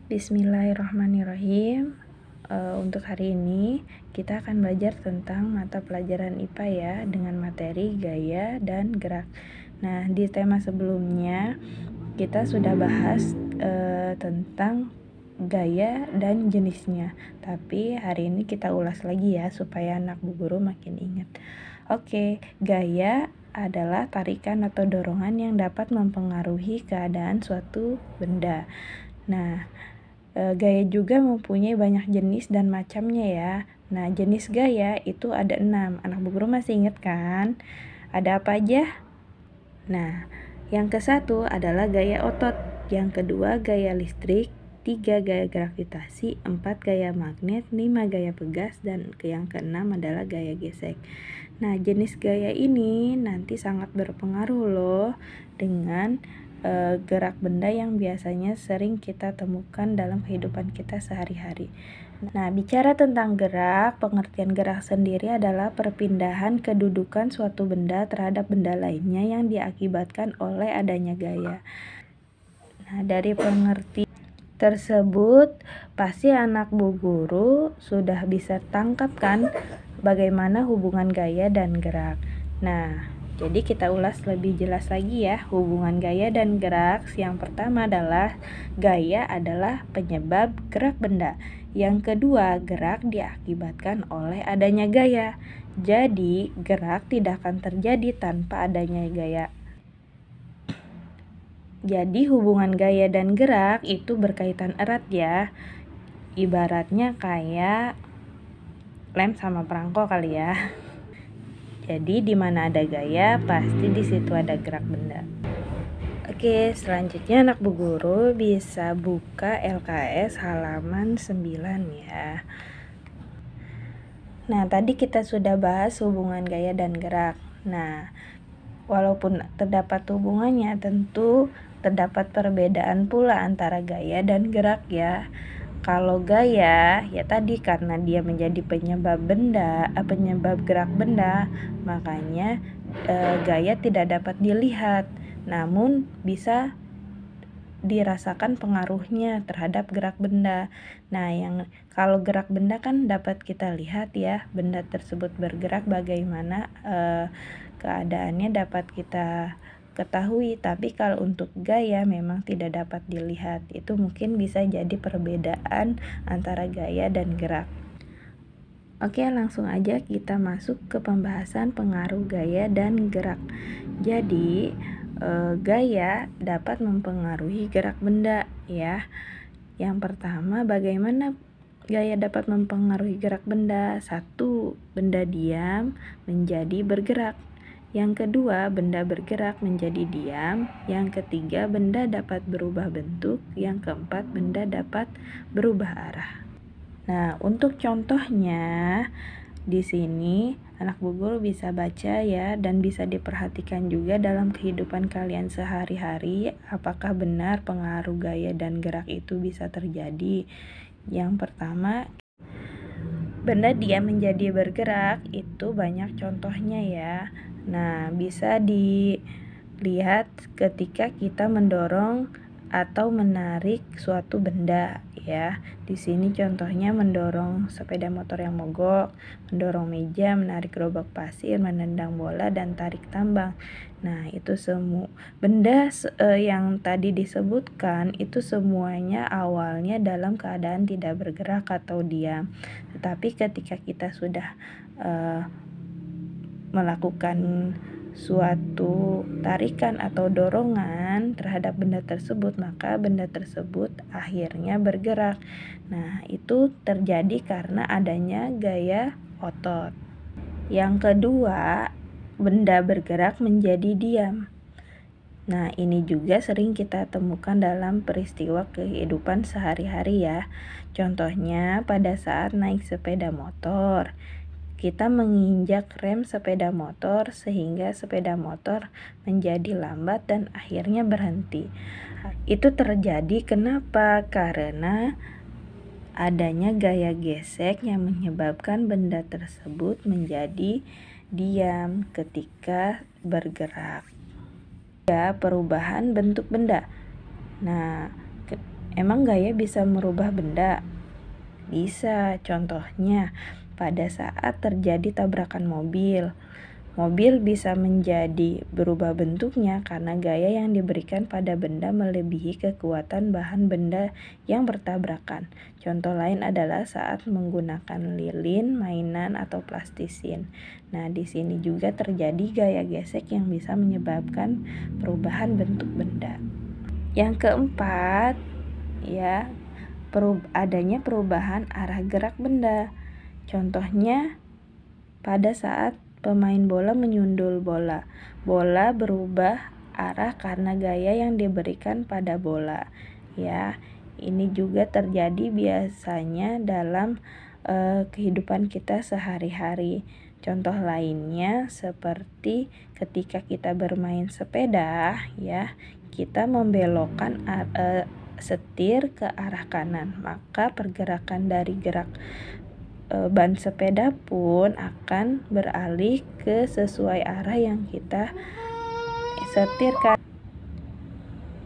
Bismillahirrahmanirrahim. Untuk hari ini kita akan belajar tentang mata pelajaran IPA ya, dengan materi gaya dan gerak. Nah, di tema sebelumnya kita sudah bahas tentang gaya dan jenisnya. Tapi hari ini kita ulas lagi ya, supaya anak bu guru makin ingat. Oke, gaya adalah tarikan atau dorongan yang dapat mempengaruhi keadaan suatu benda. Nah, gaya juga mempunyai banyak jenis dan macamnya ya. Nah, jenis gaya itu ada 6. Anak bu guru masih ingat kan? Ada apa aja? Nah, yang ke-1 adalah gaya otot, yang kedua gaya listrik, 3 gaya gravitasi, 4 gaya magnet, 5 gaya pegas, dan yang ke-6 adalah gaya gesek. Nah, jenis gaya ini nanti sangat berpengaruh loh dengan gerak benda yang biasanya sering kita temukan dalam kehidupan kita sehari-hari. Nah, bicara tentang gerak, pengertian gerak sendiri adalah perpindahan kedudukan suatu benda terhadap benda lainnya yang diakibatkan oleh adanya gaya. Nah, dari pengertian tersebut pasti anak bu guru sudah bisa tangkap kan bagaimana hubungan gaya dan gerak. Nah, jadi kita ulas lebih jelas lagi ya hubungan gaya dan gerak. Yang pertama adalah gaya adalah penyebab gerak benda. Yang kedua, gerak diakibatkan oleh adanya gaya. Jadi, gerak tidak akan terjadi tanpa adanya gaya. Jadi, hubungan gaya dan gerak itu berkaitan erat ya. Ibaratnya kayak lem sama perangko kali ya. Jadi di mana ada gaya, pasti di situ ada gerak benda. Oke, selanjutnya anak bu guru bisa buka LKS halaman 9 ya. Nah, tadi kita sudah bahas hubungan gaya dan gerak. Nah, walaupun terdapat hubungannya, tentu terdapat perbedaan pula antara gaya dan gerak ya. Kalau gaya, ya tadi karena dia menjadi penyebab gerak benda, makanya gaya tidak dapat dilihat, namun bisa dirasakan pengaruhnya terhadap gerak benda. Nah, yang kalau gerak benda kan dapat kita lihat ya, benda tersebut bergerak bagaimana keadaannya dapat kita ketahui, tapi kalau untuk gaya memang tidak dapat dilihat. Itu mungkin bisa jadi perbedaan antara gaya dan gerak. Oke, langsung aja kita masuk ke pembahasan pengaruh gaya dan gerak. Jadi, gaya dapat mempengaruhi gerak benda ya. Yang pertama, bagaimana gaya dapat mempengaruhi gerak benda? 1. Benda diam menjadi bergerak. Yang kedua, benda bergerak menjadi diam. Yang ketiga, benda dapat berubah bentuk. Yang keempat, benda dapat berubah arah. Nah, untuk contohnya di sini anak bu guru bisa baca ya, dan bisa diperhatikan juga dalam kehidupan kalian sehari-hari, apakah benar pengaruh gaya dan gerak itu bisa terjadi. Yang pertama, benda diam menjadi bergerak, itu banyak contohnya ya. Nah, bisa dilihat ketika kita mendorong atau menarik suatu benda ya. Di sini contohnya mendorong sepeda motor yang mogok, mendorong meja, menarik gerobak pasir, menendang bola, dan tarik tambang. Nah, itu semua benda yang tadi disebutkan itu semuanya awalnya dalam keadaan tidak bergerak atau diam. Tetapi ketika kita sudah melakukan suatu tarikan atau dorongan terhadap benda tersebut, maka benda tersebut akhirnya bergerak. Nah, itu terjadi karena adanya gaya otot. Yang kedua, benda bergerak menjadi diam. Nah, ini juga sering kita temukan dalam peristiwa kehidupan sehari-hari ya. Contohnya pada saat naik sepeda motor, kita menginjak rem sepeda motor sehingga sepeda motor menjadi lambat dan akhirnya berhenti. Itu terjadi kenapa? Karena adanya gaya gesek yang menyebabkan benda tersebut menjadi diam ketika bergerak. Ya, perubahan bentuk benda. Nah, Emang gaya bisa merubah benda? Bisa, contohnya pada saat terjadi tabrakan mobil. Mobil bisa menjadi berubah bentuknya karena gaya yang diberikan pada benda melebihi kekuatan bahan benda yang bertabrakan. Contoh lain adalah saat menggunakan lilin, mainan, atau plastisin. Nah, di sini juga terjadi gaya gesek yang bisa menyebabkan perubahan bentuk benda. Yang keempat, ya, adanya perubahan arah gerak benda. Contohnya pada saat pemain bola menyundul bola. Bola berubah arah karena gaya yang diberikan pada bola. Ya, ini juga terjadi biasanya dalam kehidupan kita sehari-hari. Contoh lainnya seperti ketika kita bermain sepeda, ya, kita membelokkan setir ke arah kanan, maka pergerakan dari gerak ban sepeda pun akan beralih ke sesuai arah yang kita setirkan.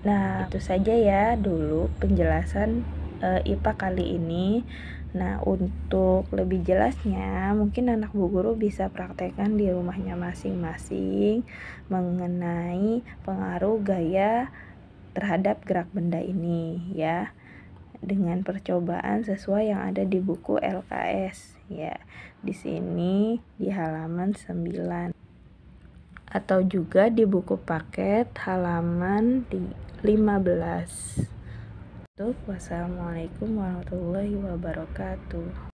Nah, itu saja ya dulu penjelasan IPA kali ini. Nah, untuk lebih jelasnya mungkin anak Bu Guru bisa praktekkan di rumahnya masing-masing mengenai pengaruh gaya terhadap gerak benda ini, ya, dengan percobaan sesuai yang ada di buku LKS, ya. Di sini di halaman 9 atau juga di buku paket halaman 15. Wassalamualaikum warahmatullahi wabarakatuh.